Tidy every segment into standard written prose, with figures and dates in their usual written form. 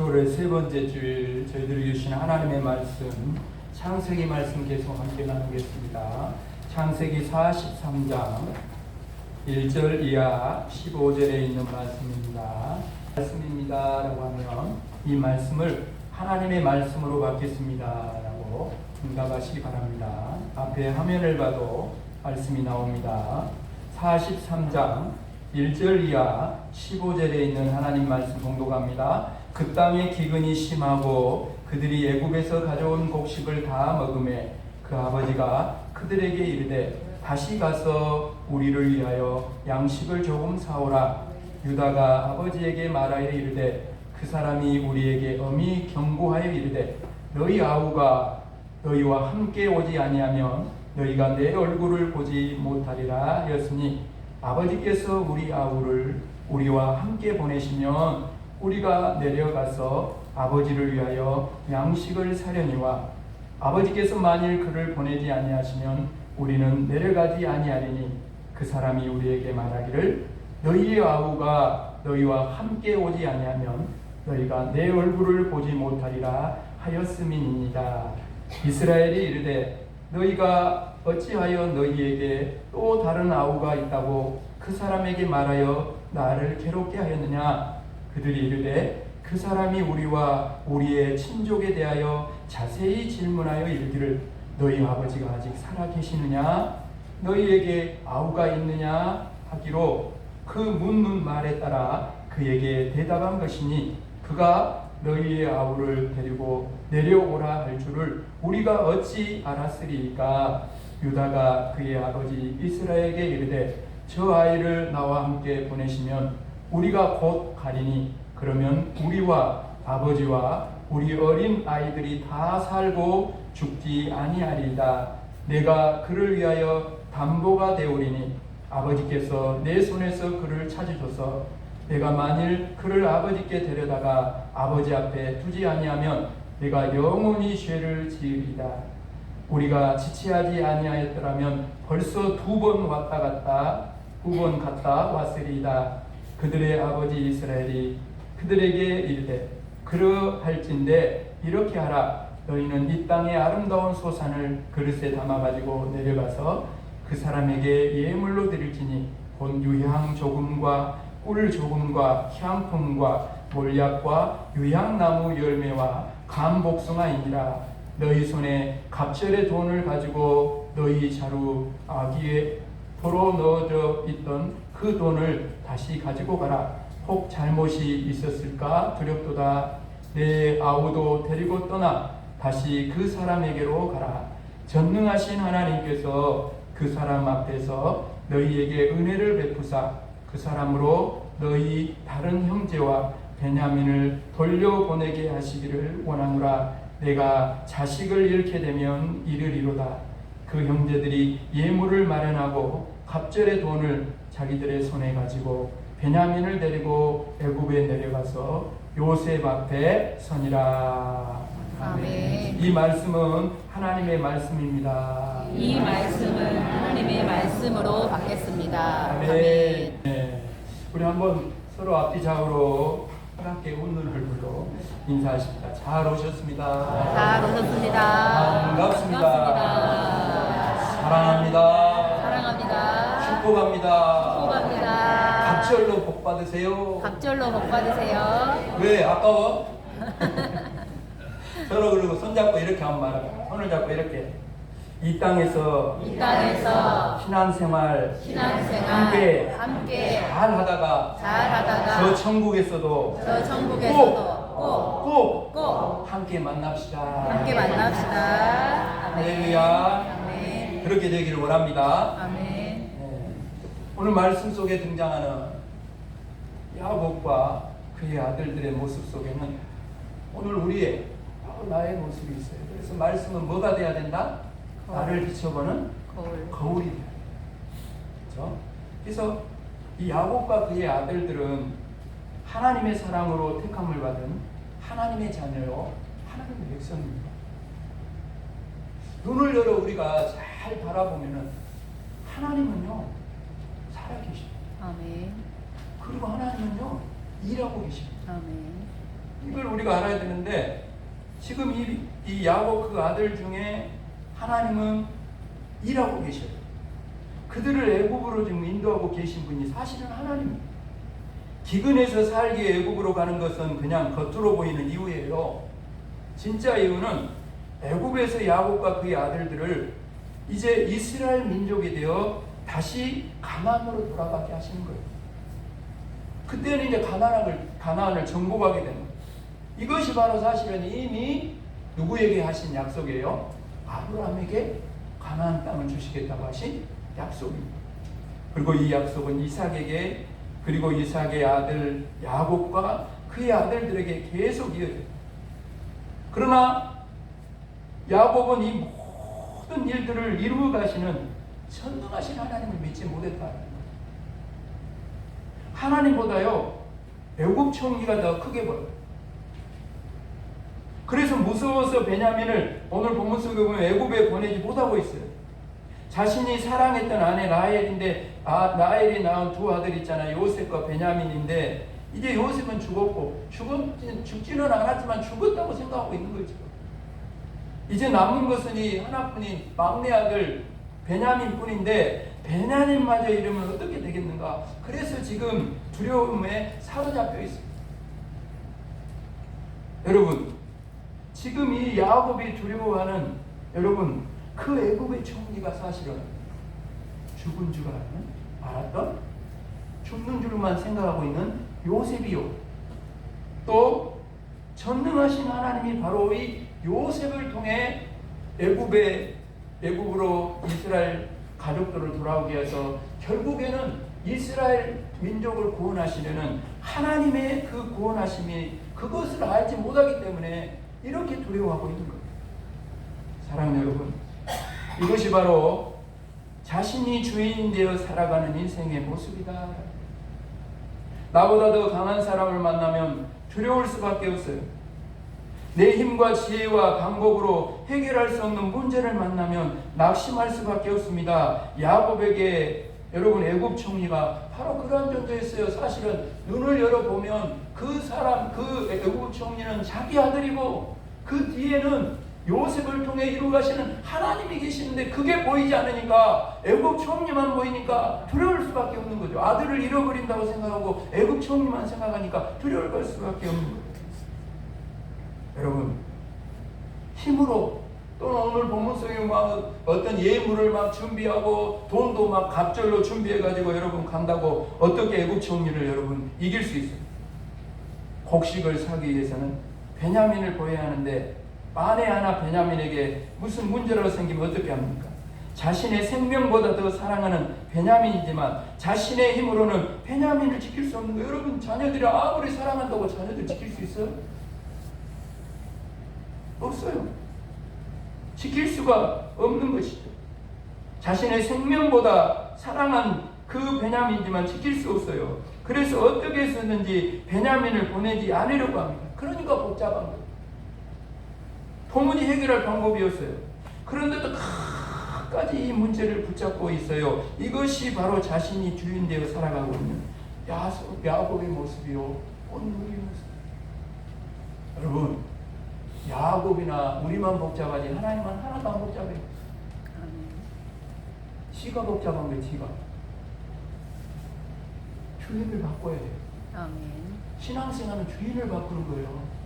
15월의 세 번째 주일 저희들이 주신 하나님의 말씀 창세기 말씀 계속 함께 나누겠습니다. 창세기 43장 1절 이하 15절에 있는 말씀입니다 라고 하면 이 말씀을 하나님의 말씀으로 받겠습니다 라고 응답하시기 바랍니다. 앞에 화면을 봐도 말씀이 나옵니다. 43장 1절 이하 15절에 있는 하나님 말씀 봉독합니다. 그 땅에 기근이 심하고 그들이 애굽에서 가져온 곡식을 다 먹음에 그 아버지가 그들에게 이르되 다시 가서 우리를 위하여 양식을 조금 사오라. 유다가 아버지에게 말하여 이르되 그 사람이 우리에게 엄히 경고하여 이르되 너희 아우가 너희와 함께 오지 아니하면 너희가 내 얼굴을 보지 못하리라 하였으니 아버지께서 우리 아우를 우리와 함께 보내시면 우리가 내려가서 아버지를 위하여 양식을 사려니와 아버지께서 만일 그를 보내지 아니하시면 우리는 내려가지 아니하리니 그 사람이 우리에게 말하기를 너희의 아우가 너희와 함께 오지 아니하면 너희가 내 얼굴을 보지 못하리라 하였음이니이다. 이스라엘이 이르되 너희가 어찌하여 너희에게 또 다른 아우가 있다고 그 사람에게 말하여 나를 괴롭게 하였느냐? 그들이 이르되 그 사람이 우리와 우리의 친족에 대하여 자세히 질문하여 이르기를 너희 아버지가 아직 살아 계시느냐? 너희에게 아우가 있느냐? 하기로 그 묻는 말에 따라 그에게 대답한 것이니 그가 너희의 아우를 데리고 내려오라 할 줄을 우리가 어찌 알았으리이까? 유다가 그의 아버지 이스라엘에게 이르되 저 아이를 나와 함께 보내시면 우리가 곧 가리니 그러면 우리와 아버지와 우리 어린 아이들이 다 살고 죽지 아니하리이다. 내가 그를 위하여 담보가 되오리니 아버지께서 내 손에서 그를 찾으셔서 내가 만일 그를 아버지께 데려다가 아버지 앞에 두지 아니하면 내가 영원히 죄를 지으리이다. 우리가 지체하지 아니하였더라면 벌써 2번 왔다 갔다 9번 갔다 왔으리이다. 그들의 아버지 이스라엘이 그들에게 이르되 그러할진대 이렇게 하라. 너희는 이 땅의 아름다운 소산을 그릇에 담아가지고 내려가서 그 사람에게 예물로 드릴지니 곧 유향 조금과 꿀 조금과 향품과 몰약과 유향나무 열매와 감복숭아이니라. 너희 손에 갑절의 돈을 가지고 너희 자루 아기에 도로 넣어져 있던 그 돈을 다시 가지고 가라. 혹 잘못이 있었을까 두렵도다. 내 아우도 데리고 떠나 다시 그 사람에게로 가라. 전능하신 하나님께서 그 사람 앞에서 너희에게 은혜를 베푸사 그 사람으로 너희 다른 형제와 베냐민을 돌려보내게 하시기를 원하노라. 내가 자식을 잃게 되면 이르리로다. 그 형제들이 예물을 마련하고 갑절의 돈을 자기들의 손에 가지고 베냐민을 데리고 애굽에 내려가서 요셉 앞에 서니라. 아멘. 이 말씀은 하나님의 말씀입니다. 이 말씀은 하나님의 말씀으로 받겠습니다. 아멘. 아멘. 네. 우리 한번 서로 앞뒤 좌우로 함께 웃는 얼굴로 인사하십니다. 잘 오셨습니다. 잘 오셨습니다. 반갑습니다. 사랑합니다. 사랑합니다. 축복합니다. 축복합니다. 갑절로 복 받으세요. 갑절로 복 받으세요. 왜 아까워? 서로 그리고 손잡고 이렇게 한번 말합니다. 손을 잡고 이렇게 이 땅에서 신앙생활 함께 잘하다가 저 천국에서도 꼭 함께 만납시다. 만납시다. 할렐루야. 아멘. 그렇게 되기를 원합니다. 아멘. 네. 오늘 말씀 속에 등장하는 야곱과 그의 아들들의 모습 속에는 오늘 우리의 나의 모습이 있어요. 그래서 말씀은 뭐가 돼야 된다? 나를 비춰보는 거울이 돼야 돼요. 그렇죠? 그래서 이 야곱과 그의 아들들은 하나님의 사랑으로 택함을 받은 하나님의 자녀요, 하나님의 백성입니다. 눈을 열어 우리가 잘 바라보면은 하나님은요 살아계십니다. 아멘. 그리고 하나님은요 일하고 계십니다. 아멘. 이걸 우리가 알아야 되는데 지금 이 야곱 그 아들 중에 하나님은 일하고 계셔요. 그들을 애굽으로 지금 인도하고 계신 분이 사실은 하나님입니다. 기근에서 살기에 애굽으로 가는 것은 그냥 겉으로 보이는 이유예요. 진짜 이유는 애굽에서 야곱과 그의 아들들을 이제 이스라엘 민족이 되어 다시 가나안으로 돌아가게 하시는 거예요. 그때는 이제 가나안을 정복하게 되는 거예요. 이것이 바로 사실은 이미 누구에게 하신 약속이에요? 아브라함에게 가나안 땅을 주시겠다고 하신 약속입니다. 그리고 이 약속은 이삭에게, 그리고 이삭의 아들 야곱과 그의 아들들에게 계속 이어져요. 그러나 야곱은 이 모든 일들을 이루어 가시는 전능하신 하나님을 믿지 못했다는 거예요. 하나님보다요 애굽 총리가 더 크게 보여요. 그래서 무서워서 베냐민을 오늘 본문 속에 보면 애굽에 보내지 못하고 있어요. 자신이 사랑했던 아내 라헬인데, 라헬이 낳은 두 아들 있잖아요. 요셉과 베냐민인데 이제 요셉은 죽었고 죽지는 않았지만 죽었다고 생각하고 있는 거죠. 이제 남은 것은 이 하나뿐인 막내 아들 베냐민뿐인데 베냐민마저 이러면 어떻게 되겠는가. 그래서 지금 두려움에 사로잡혀 있습니다. 여러분, 지금 이 야곱이 두려워하는, 여러분, 그 애굽의 총리가 사실은 죽은 줄 알았던, 죽는 줄만 생각하고 있는 요셉이요. 또 전능하신 하나님이 바로 이 요셉을 통해 애굽으로 이스라엘 가족들을 돌아오게 해서 결국에는 이스라엘 민족을 구원하시려는 하나님의 그 구원하심이 그것을 알지 못하기 때문에 이렇게 두려워하고 있는 거예요. 사랑하는 여러분, 이것이 바로 자신이 주인 되어 살아가는 인생의 모습이다. 나보다 더 강한 사람을 만나면 두려울 수밖에 없어요. 내 힘과 지혜와 방법으로 해결할 수 없는 문제를 만나면 낙심할 수밖에 없습니다. 야곱에게 여러분 애굽 총리가 바로 그런 존재였어요. 사실은 눈을 열어보면 그 애굽 총리는 자기 아들이고 그 뒤에는 요셉을 통해 이루어가시는 하나님이 계시는데 그게 보이지 않으니까 애굽 총리만 보이니까 두려울 수밖에 없는 거죠. 아들을 잃어버린다고 생각하고 애굽 총리만 생각하니까 두려울 수밖에 없는 거예요. 여러분, 힘으로 또는 오늘 본문 속에 막 어떤 예물을 막 준비하고 돈도 막 갑절로 준비해가지고 여러분 간다고 어떻게 애굽 총리를 여러분 이길 수 있어요? 곡식을 사기 위해서는 베냐민을 보여야 하는데 만에 하나 베냐민에게 무슨 문제라도 생기면 어떻게 합니까? 자신의 생명보다 더 사랑하는 베냐민이지만 자신의 힘으로는 베냐민을 지킬 수 없는 거예요. 여러분, 자녀들이 아무리 사랑한다고 자녀들 지킬 수 있어요? 없어요. 지킬 수가 없는 것이죠. 자신의 생명보다 사랑한 그 베냐민이지만 지킬 수 없어요. 그래서 어떻게 해서든지 베냐민을 보내지 않으려고 합니다. 그러니까 복잡한 거예요. 도무지 해결할 방법이었어요. 그런데도 끝까지 이 문제를 붙잡고 있어요. 이것이 바로 자신이 주인 되어 살아가고 있는 야곱의 모습이요, 오늘의 모습. 여러분, 야곱이나 우리만 복잡하지 하나님은 하나도 안 복잡해요. 지가 복잡한 거예요. 지가 주인을 바꿔야 돼요. 아멘. 신앙생활은 주인을 바꾸는 거예요.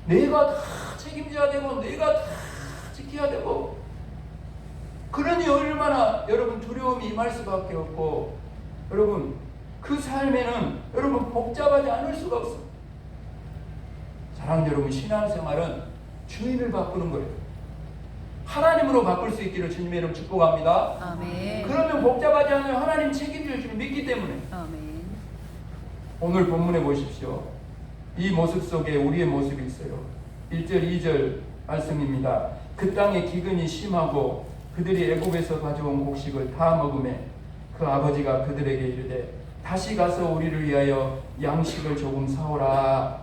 내가 다 책임져야 되고 내가 다 지켜야 되고, 그러니 얼마나 여러분 두려움이 임할 수밖에 없고, 여러분 그 삶에는 여러분 복잡하지 않을 수가 없어요. 사랑하는 여러분, 신앙생활은 주인을 바꾸는 거예요. 하나님으로 바꿀 수 있기를 주님의 이름 축복합니다. 아멘. 그러면 복잡하지 않아요. 하나님 책임질 줄 믿기 때문에. 아멘. 오늘 본문에 보십시오. 이 모습 속에 우리의 모습이 있어요. 1절 2절 말씀입니다. 그 땅에 기근이 심하고 그들이 애굽에서 가져온 곡식을 다 먹음에 그 아버지가 그들에게 이르되 다시 가서 우리를 위하여 양식을 조금 사오라.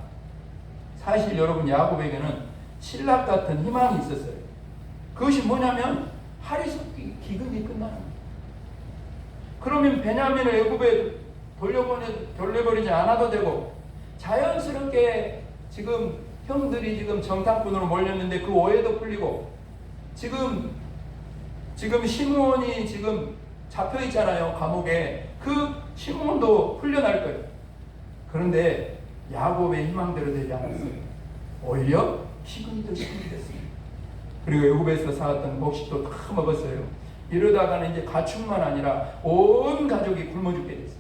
사실 여러분, 야곱에게는 신락 같은 희망이 있었어요. 그것이 뭐냐면 하리속기 기근이 끝나는 거예요. 그러면 베냐민을 애굽에 돌려버리지 않아도 되고 자연스럽게 지금 형들이 지금 정탐꾼으로 몰렸는데 그 오해도 풀리고 지금 시므온이 지금 잡혀 있잖아요. 감옥에. 그 시므온도 풀려날 거예요. 그런데 야곱의 희망대로 되지 않았어요. 오히려 희근이 됐습니다. 그리고 애굽에서 사왔던 곡식도 다 먹었어요. 이러다가는 이제 가축만 아니라 온 가족이 굶어 죽게 됐어요.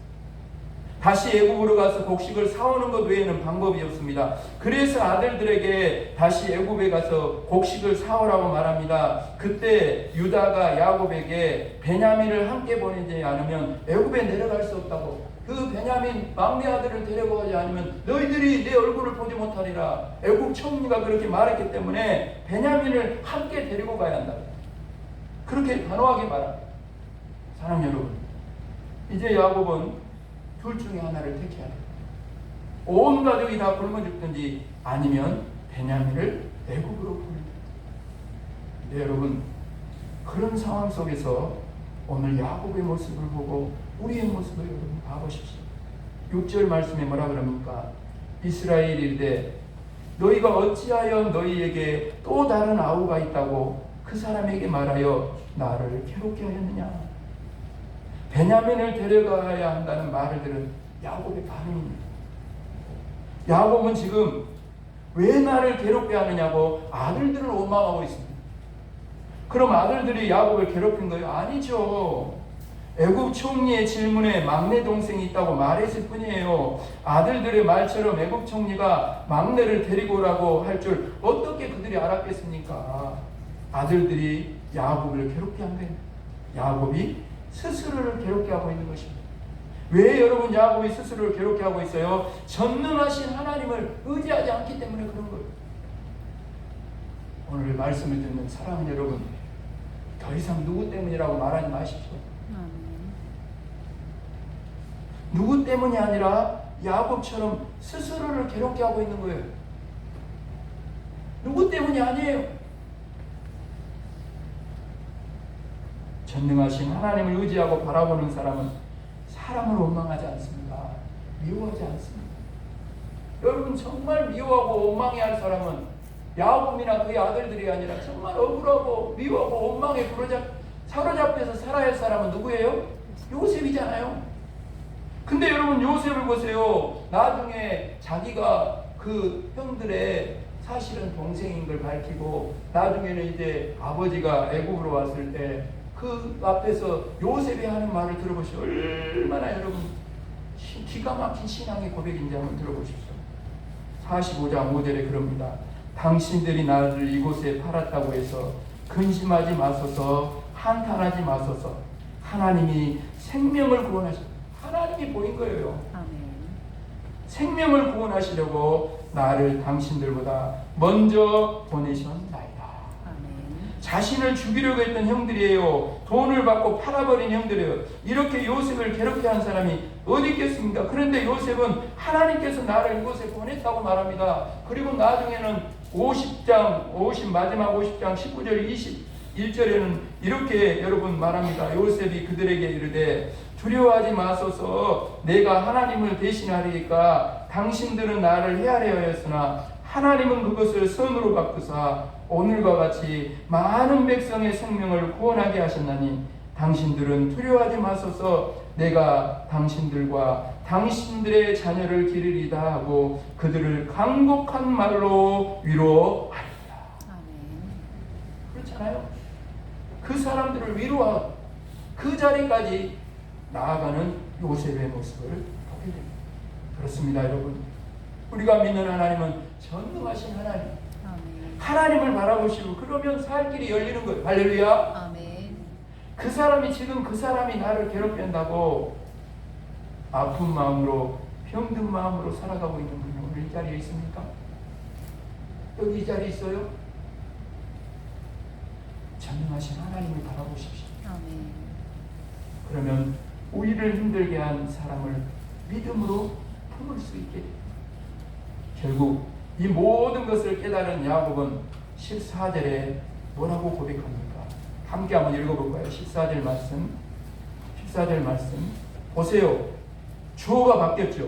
다시 애굽으로 가서 곡식을 사오는 것 외에는 방법이 없습니다. 그래서 아들들에게 다시 애굽에 가서 곡식을 사오라고 말합니다. 그때 유다가 야곱에게 베냐민을 함께 보내지 않으면 애굽에 내려갈 수 없다고. 그 베냐민 막내 아들을 데려가지 않으면 너희들이 내 얼굴을 보지 못하리라. 애굽 총리가 그렇게 말했기 때문에 베냐민을 함께 데리고 가야 한다. 그렇게 단호하게 말합니다. 사랑하는 여러분, 이제 야곱은 둘 중에 하나를 택해야 돼요. 온 가족이 다 굶어 죽든지 아니면 베냐민을 애굽으로 보내야 돼요. 네, 여러분, 그런 상황 속에서 오늘 야곱의 모습을 보고 우리의 모습을 여러분 봐보십시오. 6절 말씀에 뭐라 그럽니까? 이스라엘이 이르되 너희가 어찌하여 너희에게 또 다른 아우가 있다고 그 사람에게 말하여 나를 괴롭게 하였느냐? 베냐민을 데려가야 한다는 말을 들은 야곱의 반응입니다. 야곱은 지금 왜 나를 괴롭게 하느냐고 아들들을 원망하고 있습니다. 그럼 아들들이 야곱을 괴롭힌 거예요? 아니죠. 애굽 총리의 질문에 막내 동생이 있다고 말했을 뿐이에요. 아들들의 말처럼 애굽 총리가 막내를 데리고 오라고 할 줄 어떻게 그들이 알았겠습니까? 아들들이 야곱을 괴롭게 한 거예요. 야곱이 스스로를 괴롭게 하고 있는 것입니다. 왜 여러분 야곱이 스스로를 괴롭게 하고 있어요? 전능하신 하나님을 의지하지 않기 때문에 그런 거예요. 오늘 말씀을 듣는 사랑하는 여러분, 더 이상 누구 때문이라고 말하지 마십시오. 누구 때문이 아니라 야곱처럼 스스로를 괴롭게 하고 있는 거예요. 누구 때문이 아니에요. 전능하신 하나님을 의지하고 바라보는 사람은 사람을 원망하지 않습니다. 미워하지 않습니다. 여러분, 정말 미워하고 원망해야 할 사람은 야곱이나 그의 아들들이 아니라 정말 억울하고 미워하고 원망에 사로잡혀서 살아야 할 사람은 누구예요? 요셉이잖아요. 근데 여러분, 요셉을 보세요. 나중에 자기가 그 형들의 사실은 동생인 걸 밝히고 나중에는 이제 아버지가 애굽으로 왔을 때 그 앞에서 요셉이 하는 말을 들어보시오. 얼마나 여러분 기가 막힌 신앙의 고백인지 한번 들어보십시오. 45장 5절에 그럽니다. 당신들이 나를 이곳에 팔았다고 해서 근심하지 마소서, 한탄하지 마소서. 하나님이 생명을 구원하셨다. 하나님이 보인 거예요. 아멘. 생명을 구원하시려고 나를 당신들보다 먼저 보내셨나이다. 자신을 죽이려고 했던 형들이에요. 돈을 받고 팔아버린 형들이에요. 이렇게 요셉을 괴롭게 한 사람이 어디 있겠습니까? 그런데 요셉은 하나님께서 나를 이곳에 보냈다고 말합니다. 그리고 나중에는 마지막 50장 19절 21절에는 이렇게 여러분 말합니다. 요셉이 그들에게 이르되 두려워하지 마소서, 내가 하나님을 대신하리니까 당신들은 나를 헤아려 하였으나 하나님은 그것을 선으로 바꾸사 오늘과 같이 많은 백성의 생명을 구원하게 하셨나니 당신들은 두려워하지 마소서, 내가 당신들과 당신들의 자녀를 기르리다 하고 그들을 강곡한 말로 위로하리라. 그렇잖아요. 그 사람들을 위로하고 그 자리까지 나아가는 요셉의 모습을 보게 됩니다. 그렇습니다, 여러분. 우리가 믿는 하나님은 전능하신 하나님. 아멘. 하나님을 바라보시고 그러면 살 길이 열리는 거예요. 할렐루야. 아멘. 그 사람이 지금 그 사람이 나를 괴롭힌다고 아픈 마음으로 병든 마음으로 살아가고 있는 분이 오늘 이 자리에 있습니까? 여기 이 자리에 있어요? 전능하신 하나님을 바라보십시오. 아멘. 그러면 우리를 힘들게 한 사람을 믿음으로 품을 수 있게 됩니다. 결국 이 모든 것을 깨달은 야곱은 14절에 뭐라고 고백합니까? 함께 한번 읽어볼까요? 14절 말씀 보세요. 주어가 바뀌었죠.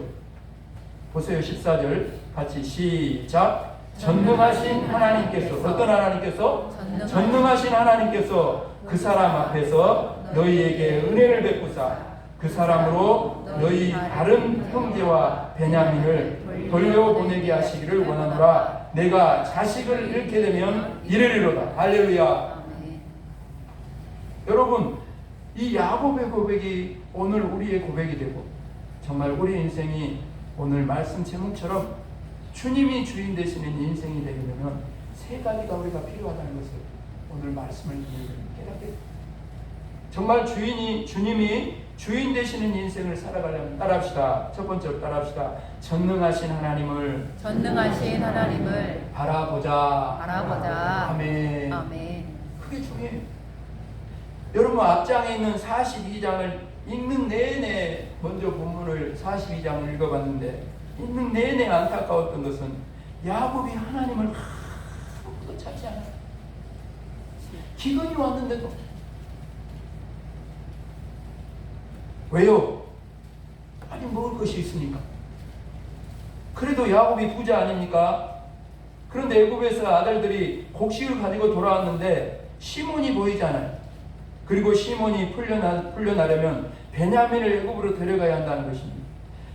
보세요. 14절 같이 시작. 전능하신 하나님께서, 어떤 하나님께서? 전능하신 하나님께서 그 사람 앞에서 너희에게 은혜를 베푸사 그 사람으로 너희 다른 형제와 베냐민을 돌려보내게 하시기를 원하노라. 내가 자식을 잃게 되면 이르리로다. 할렐루야. 여러분, 이 야곱의 고백이 오늘 우리의 고백이 되고 정말 우리 인생이 오늘 말씀 제목처럼 주님이 주인 되시는 인생이 되려면 세 가지가 우리가 필요하다는 것을 오늘 말씀을 듣는 깨닫게 정말 주님이 주인 되시는 인생을 살아가려면 따라합시다. 첫 번째로 따라합시다. 전능하신 하나님을 바라보자. 아멘. 그게 중요해요. 여러분, 앞장에 있는 42장을 읽는 내내, 먼저 본문을 42장을 읽어봤는데 읽는 내내 안타까웠던 것은 야곱이 하나님을 아무것도 찾지 않아요. 기근이 왔는데도. 왜요? 아니, 먹을 것이 있으니까. 그래도 야곱이 부자 아닙니까? 그런데 애굽에서 아들들이 곡식을 가지고 돌아왔는데 시몬이 보이잖아요. 그리고 시몬이 풀려나려면 베냐민을 애굽으로 데려가야 한다는 것입니다.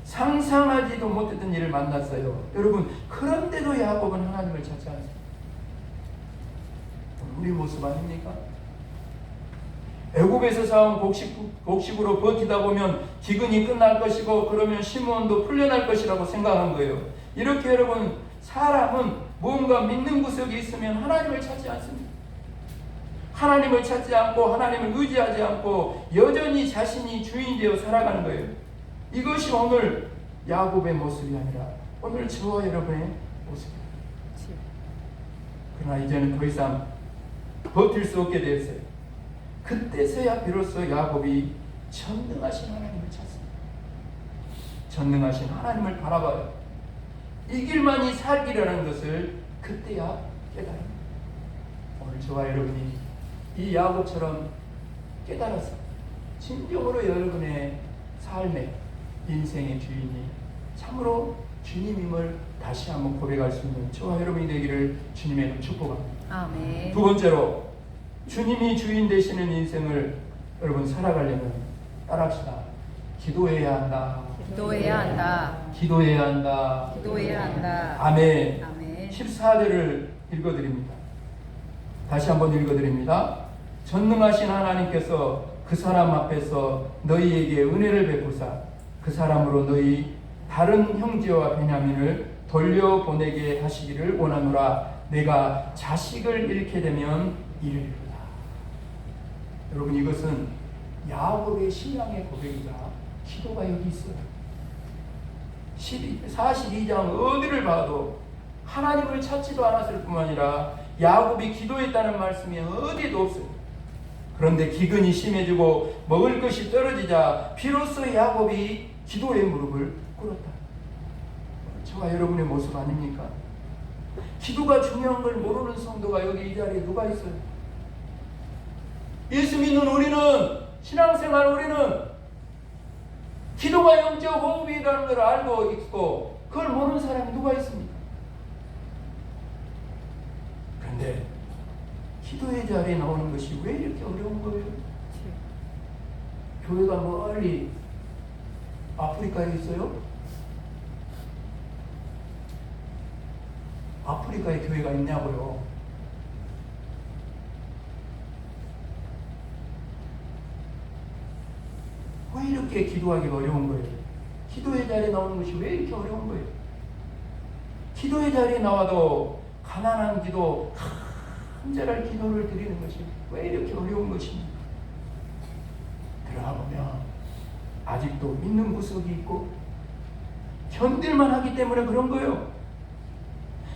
상상하지도 못했던 일을 만났어요. 여러분, 그런데도 야곱은 하나님을 찾지 않습니다. 우리 모습 아닙니까? 애굽에서 사온 곡식으로 버티다 보면 기근이 끝날 것이고 그러면 시몬도 풀려날 것이라고 생각한 거예요. 이렇게 여러분, 사람은 뭔가 믿는 구석이 있으면 하나님을 찾지 않습니다. 하나님을 찾지 않고 하나님을 의지하지 않고 여전히 자신이 주인 되어 살아가는 거예요. 이것이 오늘 야곱의 모습이 아니라 오늘 저와 여러분의 모습입니다. 그러나 이제는 더 이상 버틸 수 없게 되었어요. 그때서야 비로소 야곱이 전능하신 하나님을 찾습니다. 전능하신 하나님을 바라봐요. 이 길만이 살기라는 것을 그때야 깨달습니다. 오늘 저와 여러분이 이 야곱처럼 깨달아서 진정으로 여러분의 삶의 인생의 주인이 참으로 주님임을 다시 한번 고백할 수 있는 저와 여러분이 되기를 주님의 이름 축복합니다. 아멘. 두 번째로, 주님이 주인 되시는 인생을 여러분 살아가려면 따라합시다. 기도해야 한다. 아멘. 14절을 읽어드립니다. 다시 한번 읽어드립니다. 전능하신 하나님께서 그 사람 앞에서 너희에게 은혜를 베푸사 그 사람으로 너희 다른 형제와 베냐민을 돌려보내게 하시기를 원하노라. 내가 자식을 잃게 되면 이르리로다. 여러분, 이것은 야곱의 신앙의 고백이자 기도가 여기 있어요. 42장 어디를 봐도 하나님을 찾지도 않았을 뿐만 아니라 야곱이 기도했다는 말씀이 어디에도 없어요. 그런데 기근이 심해지고 먹을 것이 떨어지자 비로소 야곱이 기도의 무릎을 꿇었다. 저와 여러분의 모습 아닙니까? 기도가 중요한 걸 모르는 성도가 여기 이 자리에 누가 있어요? 예수 믿는 우리는, 신앙생활 우리는 기도가 영적 호흡이라는 걸 알고 있고 그걸 모르는 사람이 누가 있습니까? 그런데 기도의 자리에 나오는 것이 왜 이렇게 어려운 거예요? 교회가 멀리 아프리카에 있어요? 아프리카에 교회가 있냐고요? 왜 이렇게 기도하기가 어려운 거예요? 기도의 자리에 나오는 것이 왜 이렇게 어려운 거예요? 기도의 자리에 나와도 가난한 기도, 간절한 기도를 드리는 것이 왜 이렇게 어려운 것입니까? 들어가 보면 아직도 믿는 구석이 있고 견딜만 하기 때문에 그런 거예요.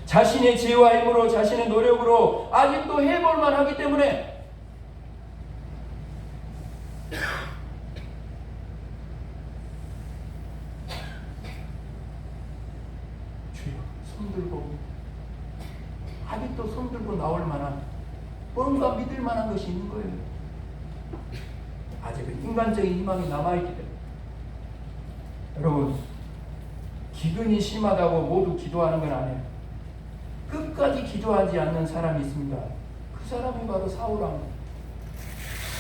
자신의 지혜와 힘으로, 자신의 노력으로 아직도 해볼만 하기 때문에. 주여, 손들고 아직도 손들고 나올 만한 뭔가 믿을 만한 것이 있는 거예요. 아직은 인간적인 희망이 남아있기 때문에. 여러분, 기근이 심하다고 모두 기도하는 건 아니에요. 끝까지 기도하지 않는 사람이 있습니다. 그 사람이 바로 사울왕.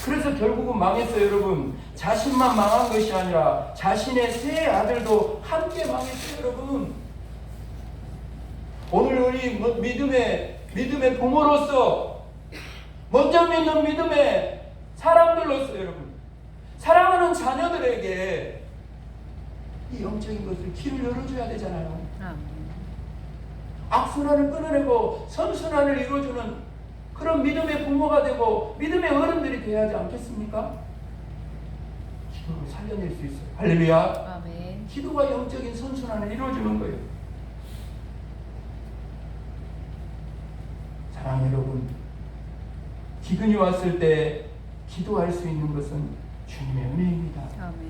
그래서 결국은 망했어요, 여러분. 자신만 망한 것이 아니라 자신의 세 아들도 함께 망했어요, 여러분. 오늘 우리 믿음의 부모로서 먼저 믿는 믿음의 사람들로서 여러분, 사랑하는 자녀들에게 이 영적인 것을 길을 열어줘야 되잖아요. 악순환을 끊어내고 선순환을 이루어주는 그런 믿음의 부모가 되고 믿음의 어른들이 되어야 하지 않겠습니까? 기도로 살려낼 수 있어요. 할렐루야. 아멘. 기도가 영적인 선순환을 이루어주는 거예요. 사랑하는 여러분, 기근이 왔을 때 기도할 수 있는 것은 주님의 은혜입니다. 아멘.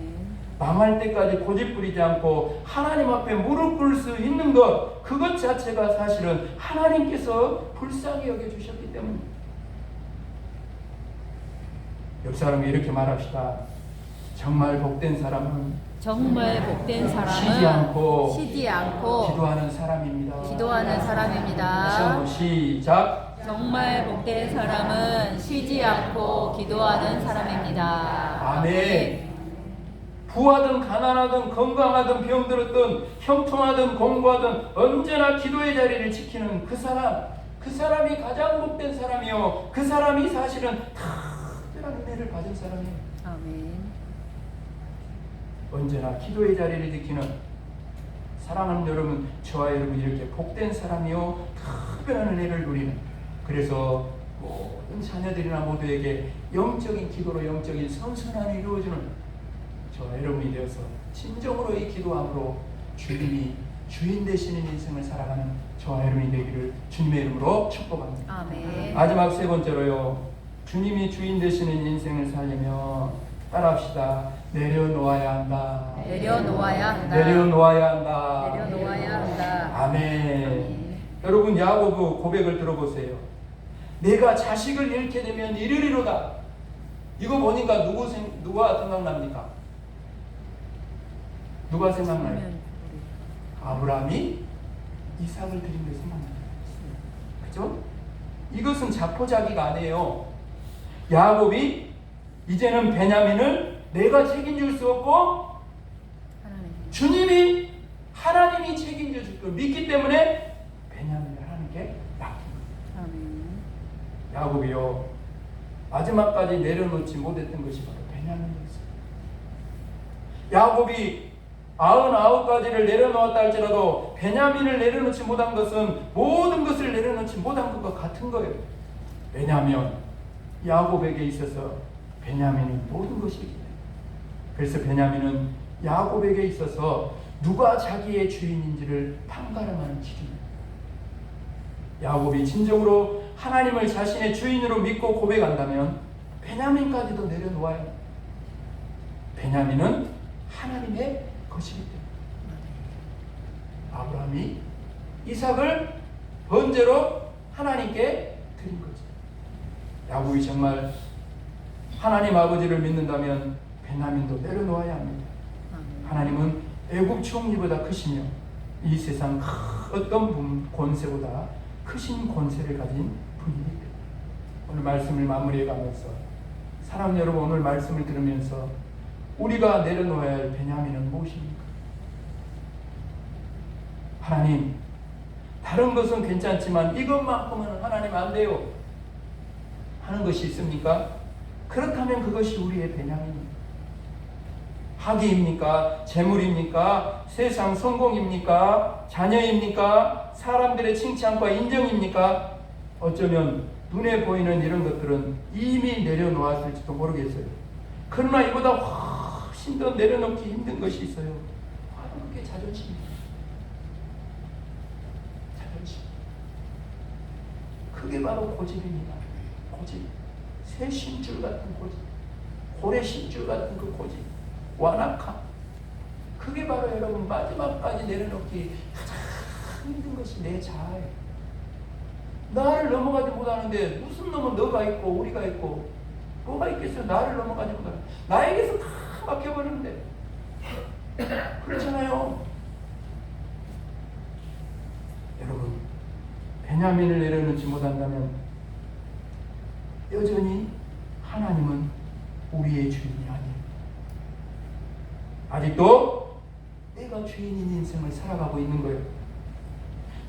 망할 때까지 고집부리지 않고 하나님 앞에 무릎 꿇을 수 있는 것, 그것 자체가 사실은 하나님께서 불쌍히 여겨주셨기 때문입니다. 옆 사람이 이렇게 말합시다. 정말 복된 사람은 쉬지 않고 기도하는 사람입니다. 기도하는 사람입니다. 다시 한번 시작. 정말 복된 사람은 쉬지 않고 기도하는 사람입니다. 아멘. 부하든 가난하든 건강하든 병들었든 형통하든 공부하든 언제나 기도의 자리를 지키는 그 사람이 가장 복된 사람이요, 그 사람이 사실은 특별한 은혜를 받은 사람이에요. 아멘. 언제나 기도의 자리를 지키는 사랑하는 여러분, 저와 여러분 이렇게 복된 사람이요, 특별한 은혜를 누리는, 그래서 모든 자녀들이나 모두에게 영적인 기도로 영적인 선순환이 이루어지는 저와 여러분이 되어서 진정으로 이 기도함으로 주님이 주인 되시는 인생을 살아가는 저와 여러분이 되기를 주님의 이름으로 축복합니다. 아멘. 마지막 세 번째로요, 주님이 주인 되시는 인생을 살려면 따라합시다. 내려놓아야 한다. 내려놓아야 한다. 내려놓아야 한다. 내려놓아야 한다. 아멘. 여러분, 야고보 고백을 들어보세요. 내가 자식을 잃게 되면 이르리로다. 이거 보니까 누가 생각납니까? 누가 생각나요? 아브라함이 이삭을 드린 게 생각나요. 그죠? 이것은 자포자기가 아니에요. 야곱이 이제는 베냐민을 내가 책임질 수 없고 하나님이 책임져 줄 걸 믿기 때문에 베냐민을 하나님께 맡긴 거예요. 야곱이요, 마지막까지 내려놓지 못했던 것이 바로 베냐민이었어요. 야곱이 99가지를 내려놓았다 할지라도 베냐민을 내려놓지 못한 것은 모든 것을 내려놓지 못한 것과 같은 거예요. 왜냐하면 야곱에게 있어서 베냐민이 모든 것이기 때문에. 그래서 베냐민은 야곱에게 있어서 누가 자기의 주인인지를 판가름하는 기준이에요. 야곱이 진정으로 하나님을 자신의 주인으로 믿고 고백한다면 베냐민까지도 내려놓아야 해요. 베냐민은 하나님의 것이기 때문에. 아브라함이 이삭을 번제로 하나님께 드린 거죠. 야곱이 정말 하나님 아버지를 믿는다면 베냐민도 내려놓아야 합니다. 하나님은 애굽 총리보다 크시며 이 세상 어떤 권세보다 크신 권세를 가진 분이기 때문에. 오늘 말씀을 마무리해가면서 사랑 여러분, 오늘 말씀을 들으면서 우리가 내려놓아야 할 베냐민은 무엇입니까? 하나님, 다른 것은 괜찮지만 이것만큼은 하나님 안 돼요 하는 것이 있습니까? 그렇다면 그것이 우리의 베냐민입니다. 학위입니까? 재물입니까? 세상 성공입니까? 자녀입니까? 사람들의 칭찬과 인정입니까? 어쩌면 눈에 보이는 이런 것들은 이미 내려놓았을지도 모르겠어요. 그러나 이보다 훨씬 더 내려놓기 힘든 것이 있어요. 바로 그게 자존심입니다. 자존심. 그게 바로 고집입니다. 고집. 새 심줄 같은 고집. 고래 심줄 같은 그 고집. 완악함. 그게 바로 여러분 마지막까지 내려놓기 가장 힘든 것이 내 자아예요. 나를 넘어가지 못하는데 무슨 놈은 너가 있고 우리가 있고 뭐가 있겠어요? 나를 넘어가지 못하는, 나에게서 다 막혀버리는데. 그렇잖아요. 베냐민을 내려놓지 못한다면 여전히 하나님은 우리의 주인이 아니에요. 아직도 내가 주인인 인생을 살아가고 있는 거예요.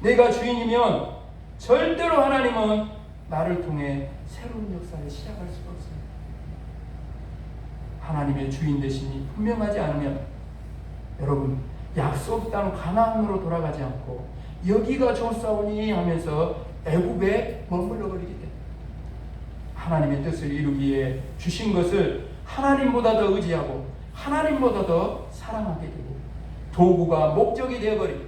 내가 주인이면 절대로 하나님은 나를 통해 새로운 역사를 시작할 수가 없어요. 하나님의 주인 되심이 분명하지 않으면 여러분 약속 땅 가나안으로 돌아가지 않고 여기가 좋사오니 하면서 애굽에 머물러 버리기 때문에 하나님의 뜻을 이루기에 주신 것을 하나님보다 더 의지하고 하나님보다 더 사랑하게 되고 도구가 목적이 되어버리고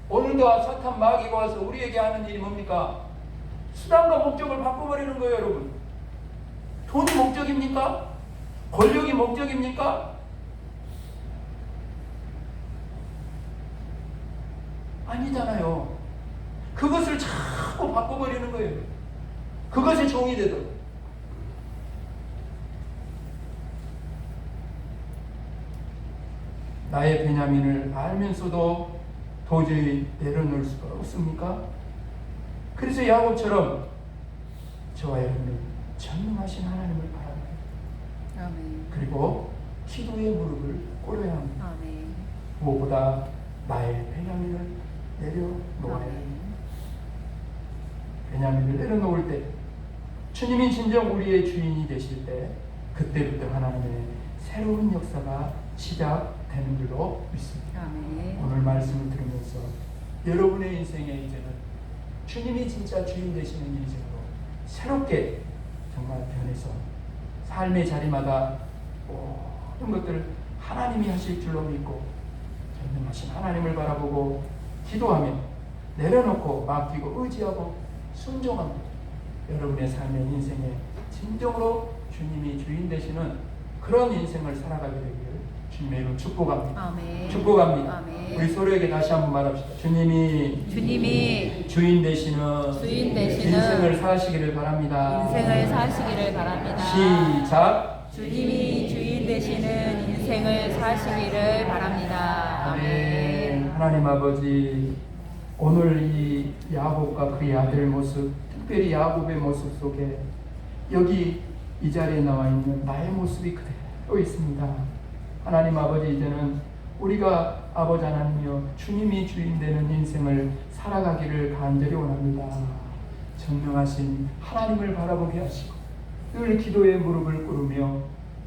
오늘도 사탄 마귀가 와서 우리에게 하는 일이 뭡니까? 수단과 목적을 바꿔버리는 거예요. 여러분, 돈이 목적입니까? 권력이 목적입니까? 아니잖아요. 그것을 자꾸 바꿔버리는 거예요. 그것의 종이 되도록. 나의 베냐민을 알면서도 도저히 내려놓을 수가 없습니까? 그래서 야곱처럼 저와 여러분은 전능하신 하나님을 바라봐요. 아멘. 그리고 기도의 무릎을 꿇어야 합니다. 아멘. 무엇보다 나의 베냐민을 내려놓아야 해요. 베냐민을 내려놓을 때 주님이 진정 우리의 주인이 되실 때 그때부터 하나님의 새로운 역사가 시작되는 줄로 믿습니다. 아멘. 오늘 말씀을 들으면서 여러분의 인생에 이제는 주님이 진짜 주인 되시는 인생으로 새롭게 정말 변해서 삶의 자리마다 모든 것들 하나님이 하실 줄로 믿고 전능하신 하나님을 바라보고 기도하며 내려놓고 맡기고 의지하고 순종합니다. 여러분의 삶의 인생에 진정으로 주님이 주인 되시는 그런 인생을 살아가게 되기를 주님의 이름 축복합니다. 아멘. 축복합니다. 아멘. 우리 서로에게 다시 한번 말합시다. 주님이 주인 되시는 인생을 사시기를 바랍니다. 인생을 사시기를 바랍니다. 시작. 주님이 주인 되시는 인생을 사시기를 바랍니다. 아멘. 하나님 아버지, 오늘 이 야곱과 그의 아들 모습, 특별히 야곱의 모습 속에 여기 이 자리에 나와 있는 나의 모습이 그대로 있습니다. 하나님 아버지, 이제는 우리가 아버지 하나님이여 주님이 주인 되는 인생을 살아가기를 간절히 원합니다. 전능하신 하나님을 바라보게 하시고 늘 기도의 무릎을 꿇으며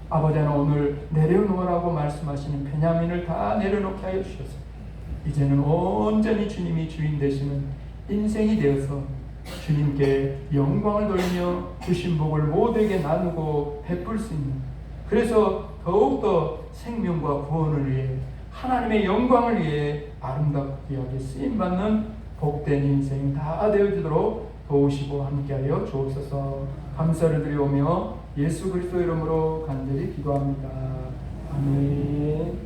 아버지 하나 오늘 내려놓으라고 말씀하시는 베냐민을 다 내려놓게 하여 주셔서 이제는 온전히 주님이 주인 되시는 인생이 되어서 주님께 영광을 돌리며 주신 복을 모두에게 나누고 베풀 수 있는, 그래서 더욱더 생명과 구원을 위해 하나님의 영광을 위해 아름답게 하게 쓰임받는 복된 인생 다 되어주도록 도우시고 함께하여 주옵소서. 감사를 드리오며 예수 그리스도 이름으로 간절히 기도합니다. 아멘.